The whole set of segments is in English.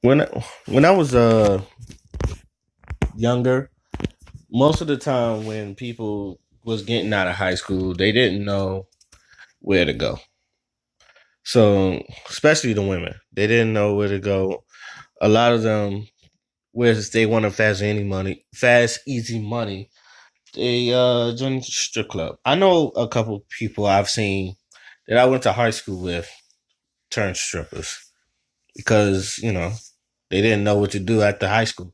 When I was younger, most of the time when people was getting out of high school, they didn't know where to go. So, especially the women, they didn't know where to go. A lot of them, whereas they want to fast, easy money, they joined the strip club. I know a couple people I've seen that I went to high school with turned strippers because they didn't know what to do after high school.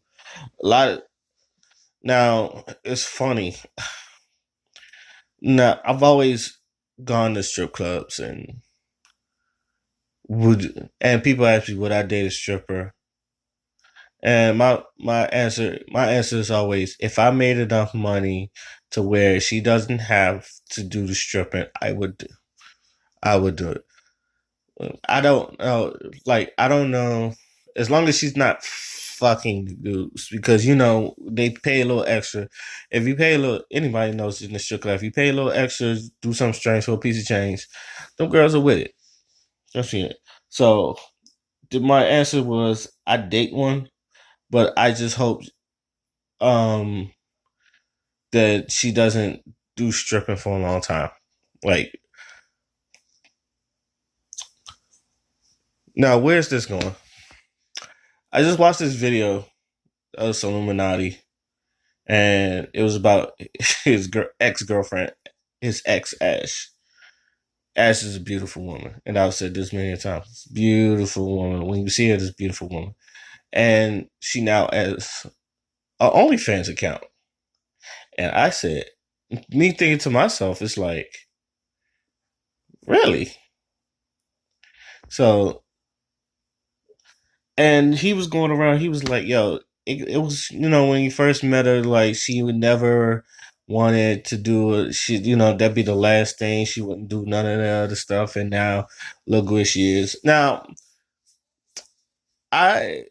A lot of, Now it's funny. Now I've always gone to strip clubs and people ask me would I date a stripper, and my answer is always if I made enough money to where she doesn't have to do the stripping, I would do it. I don't know. Like, I don't know. As long as she's not fucking dudes, because they pay a little extra. If you pay a little, anybody knows in the strip club. If you pay a little extra, do something strange for a piece of change, them girls are with it. Just seeing it. So my answer was I date one, but I just hope um that she doesn't do stripping for a long time. Like, now where's this going? I just watched this video of some Illuminati, and it was about his ex girlfriend, his ex Ash. Ash is a beautiful woman, and I've said this many times. Beautiful woman. When you see her, this beautiful woman, and she now has an OnlyFans account. And I said, me thinking to myself, it's like, really? So, and he was going around. He was like, "Yo, it was when you first met her, like she would never wanted to do it. She, that'd be the last thing. She wouldn't do none of the other stuff. And now, look where she is. Now, I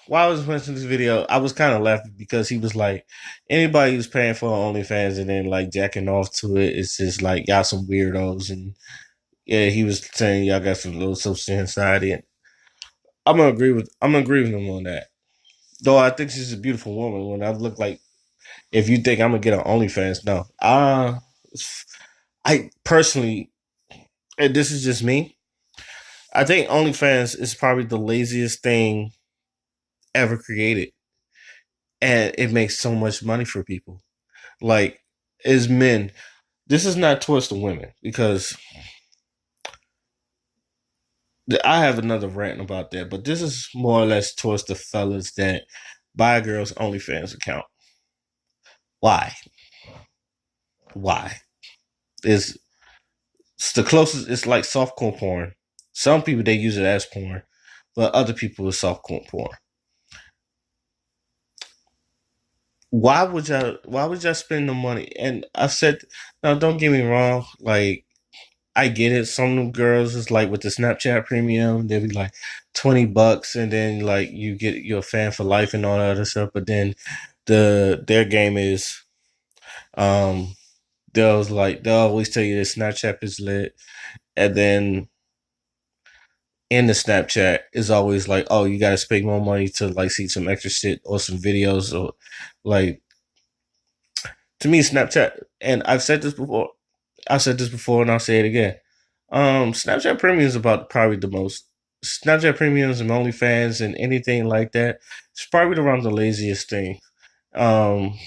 while I was watching this video, I was kind of laughing because he was like, anybody who's paying for OnlyFans and then like jacking off to it, it's just like y'all some weirdos. And yeah, he was saying y'all got some little social anxiety, and I'm gonna agree with him on that. Though I think she's a beautiful woman. When I look like, if you think I'm gonna get on OnlyFans, no. I personally, and this is just me, I think OnlyFans is probably the laziest thing ever created, and it makes so much money for people. Like, as men, this is not towards the women because I have another rant about that, but this is more or less towards the fellas that buy a girl's OnlyFans account. Why? Why? Is It's the closest. It's like softcore porn. Some people they use it as porn, but other people it's softcore porn. Why would y'all spend the money? And I said, now don't get me wrong. Like, I get it. Some girls is like with the Snapchat premium, they'll be like $20, and then like you get your fan for life and all that other stuff. But then their game is um they'll always tell you that Snapchat is lit, and then in the Snapchat is always like, oh, you gotta spend more money to like see some extra shit or some videos or like, to me Snapchat, and I've said this before and I'll say it again. Snapchat Premium is about probably the most Snapchat Premiums and OnlyFans and anything like that. It's probably around the laziest thing. Um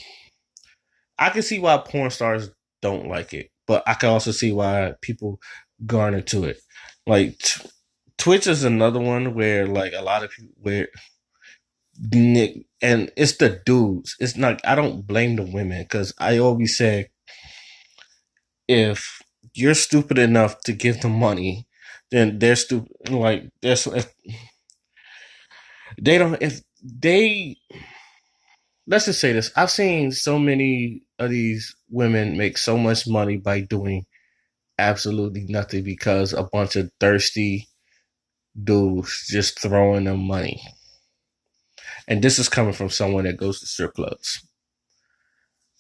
I can see why porn stars don't like it, but I can also see why people garner to it. Like Twitch is another one where like a lot of people where Nick, and it's the dudes. It's not. I don't blame the women because I always say if you're stupid enough to give them money, then they're stupid. Like if they don't. If they Let's just say this. I've seen so many of these women make so much money by doing absolutely nothing because a bunch of thirsty dudes just throwing them money. And this is coming from someone that goes to strip clubs.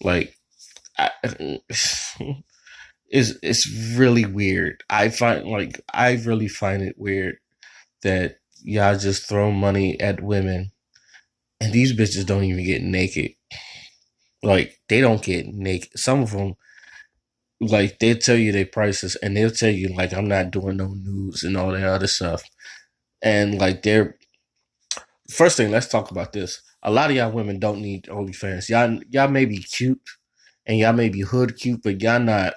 Like, I, it's really weird. I really find it weird that y'all just throw money at women, and these bitches don't even get naked. Like they don't get naked. Some of them, like they'll tell you their prices, and they'll tell you like I'm not doing no nudes and all that other stuff. And like they're first thing, let's talk about this. A lot of y'all women don't need OnlyFans. Y'all may be cute and y'all may be hood cute, but y'all not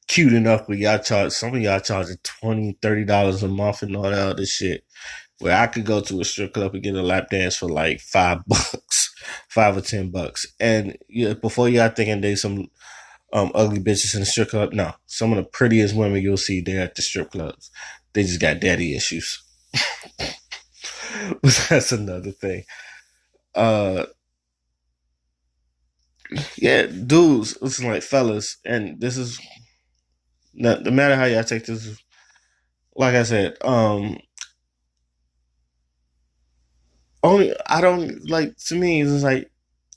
cute enough where y'all charge some of y'all charging $20, $30 a month and all that other shit. Where I could go to a strip club and get a lap dance for like $5, $5 or $10. And yeah, before y'all thinking they some ugly bitches in the strip club, no. Some of the prettiest women you'll see there at the strip clubs. They just got daddy issues. But that's another thing. Uh yeah, dudes, listen like fellas, and this is no matter how y'all take this, like I said, only I don't like to me it's like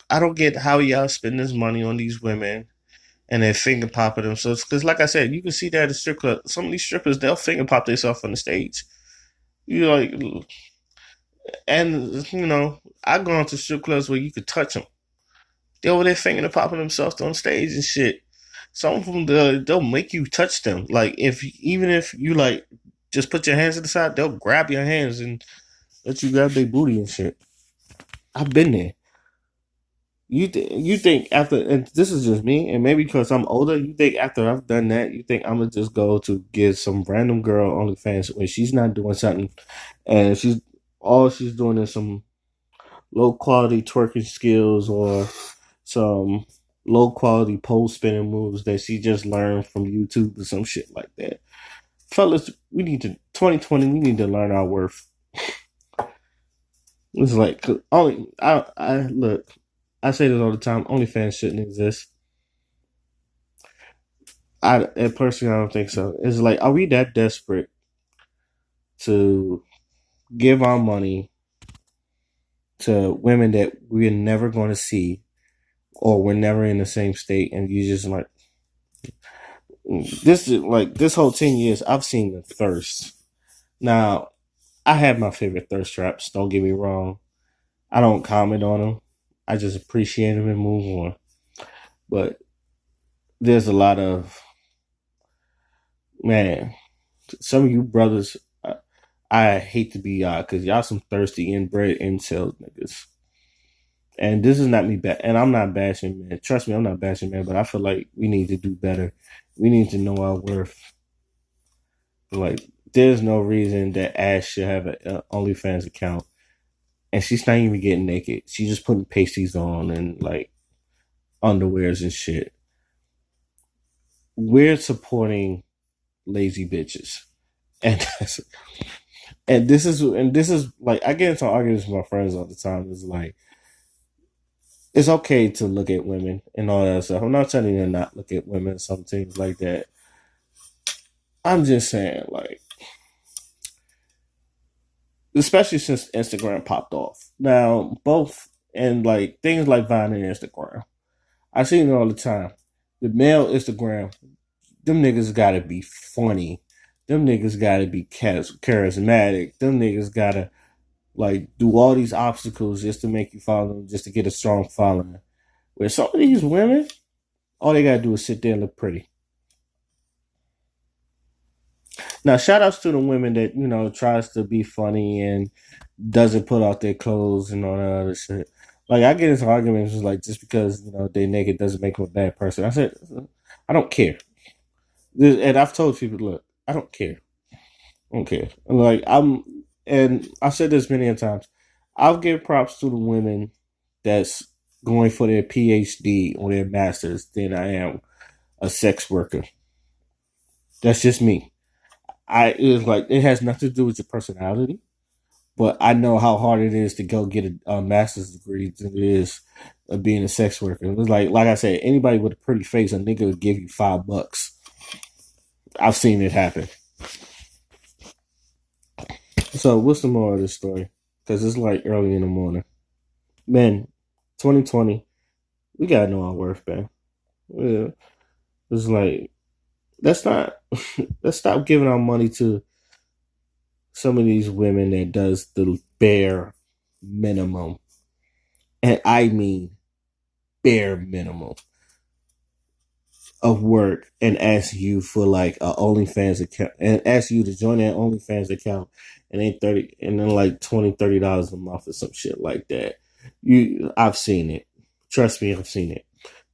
I don't get how y'all spend this money on these women and then finger popping themselves. Because, like I said, you can see that at the strip club. Some of these strippers, they'll finger pop themselves on the stage. You like, and I gone to strip clubs where you could touch them. They're over there finger popping themselves on stage and shit. Some of them, they'll make you touch them. Like, even if you like, just put your hands to the side, they'll grab your hands and let you grab their booty and shit. I've been there. You think after, and this is just me, and maybe because I'm older, you think after I've done that, you think I'm gonna just go to get some random girl OnlyFans when she's not doing something, and she's doing is some low quality twerking skills or some low quality pole spinning moves that she just learned from YouTube or some shit like that. Fellas, we need to 2020. We need to learn our worth. It's like only I look. I say this all the time. OnlyFans shouldn't exist. Personally, I don't think so. It's like, are we that desperate to give our money to women that we're never going to see, or we're never in the same state, and you just like this? Is like this whole 10 years, I've seen the thirst. Now, I have my favorite thirst traps. Don't get me wrong. I don't comment on them. I just appreciate them and move on. But there's a lot of man. Some of you brothers, I hate to be y'all because y'all some thirsty inbred incel niggas. And this is not me and I'm not bashing man. Trust me, I'm not bashing man, but I feel like we need to do better. We need to know our worth. Like, there's no reason that Ash should have an OnlyFans account, and she's not even getting naked. She's just putting pasties on and like underwears and shit. We're supporting lazy bitches, and this is like I get into arguments with my friends all the time. It's like it's okay to look at women and all that stuff. I'm not telling you to not look at women, some things like that. I'm just saying, like, especially since Instagram popped off. Now, both and like things like Vine and Instagram, I see it all the time. The male Instagram, them niggas gotta be funny. Them niggas gotta be charismatic. Them niggas gotta like do all these obstacles just to make you follow them, just to get a strong following. Where some of these women, all they gotta do is sit there and look pretty. Now, shout outs to the women that, tries to be funny and doesn't put out their clothes and all that other shit. Like, I get into arguments like just because, they naked doesn't make them a bad person. I said, I don't care. And I've told people, look, I don't care. I don't care. Like, and I've said this many times. I'll give props to the women that's going for their PhD or their master's than I am a sex worker. That's just me. It's like it has nothing to do with your personality, but I know how hard it is to go get a master's degree than it is being a sex worker. It was like I said, anybody with a pretty face, a nigga would give you $5. I've seen it happen. So what's the moral of this story? Because it's like early in the morning. Man, 2020, we gotta know our worth, man. Yeah. It's like let's not let's stop giving our money to some of these women that does the bare minimum, and I mean bare minimum of work, and ask you for like a OnlyFans account, and ask you to join that OnlyFans account, and then 30, and then like $20-$30 a month or some shit like that. I've seen it. Trust me, I've seen it.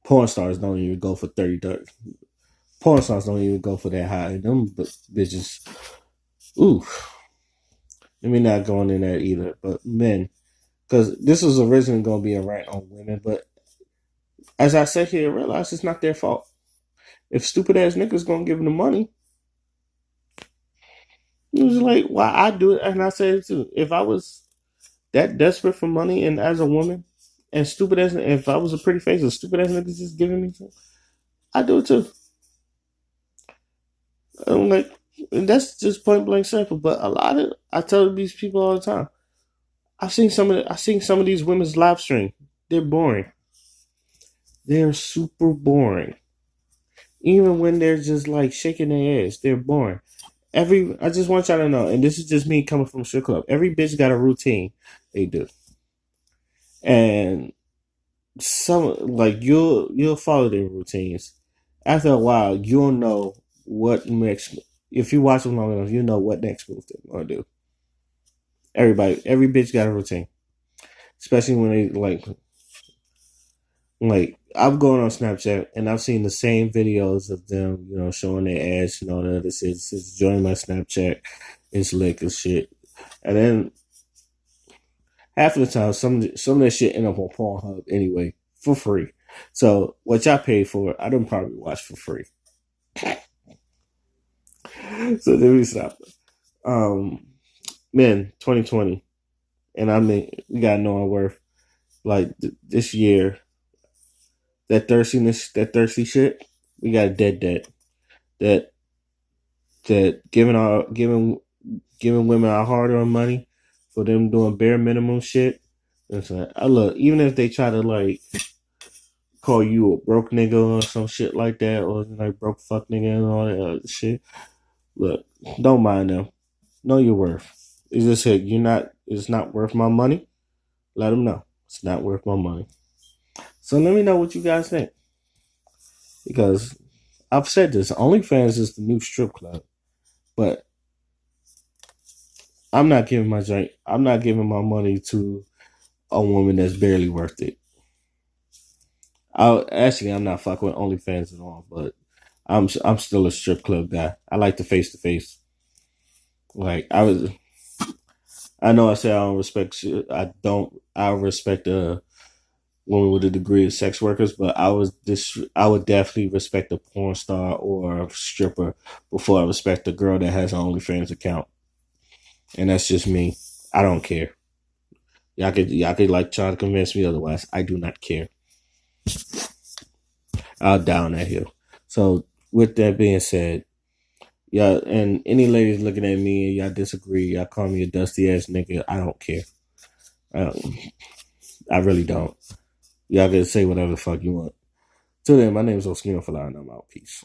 Porn stars don't even go for 30. Porn stars don't even go for that high. Them bitches, ooh, let me not go into that either. But men, because this was originally going to be a rant on women, but as I sit here, I realize it's not their fault. If stupid ass niggas gonna give them the money, it was like, why I do it? And I said it too. If I was that desperate for money, and as a woman, and stupid as if I was a pretty face, and stupid ass niggas just giving me some, I do it too. I'm like, and that's just point blank simple. But a lot of I tell these people all the time. I've seen some of these women's live stream. They're boring. They're super boring. Even when they're just like shaking their ass, they're boring. I just want y'all to know, and this is just me coming from a strip club. Every bitch got a routine they do, and some like you'll follow their routines. After a while, you'll know what next. If you watch them long enough, you know what next move they're gonna do. Every bitch got a routine, especially when they like I've gone on Snapchat and I've seen the same videos of them, showing their ass, that it says join my Snapchat, it's lick and shit. And then half of the time some of that shit end up on Pornhub anyway, for free. So what y'all paid for, I don't probably watch for free. So let me stop. Um Man, 2020. And I mean we gotta know our worth. Like this year, that thirsty shit, we got a dead debt. That giving women our hard earned money for them doing bare minimum shit. It's like, I look, even if they try to like call you a broke nigga or some shit like that, or like broke fuck nigga and all that other shit. Look, don't mind them. Know your worth. It's just said it's not worth my money. Let them know it's not worth my money. So let me know what you guys think, because I've said this. OnlyFans is the new strip club, but I'm not giving my money to a woman that's barely worth it. I'm not fucking with OnlyFans at all, but I'm still a strip club guy. I like the face to face. Like I know I say I don't respect. I don't. I respect a woman with a degree of sex workers, but I would definitely respect a porn star or a stripper before I respect a girl that has an OnlyFans account. And that's just me. I don't care. Y'all could like try to convince me otherwise. I do not care. I'll down that hill. So with that being said, yeah, and any ladies looking at me and y'all disagree, y'all call me a dusty ass nigga. I don't care. I, I really don't. Y'all can say whatever the fuck you want. Till then, my name is Oskino Fala, and I'm out. Peace.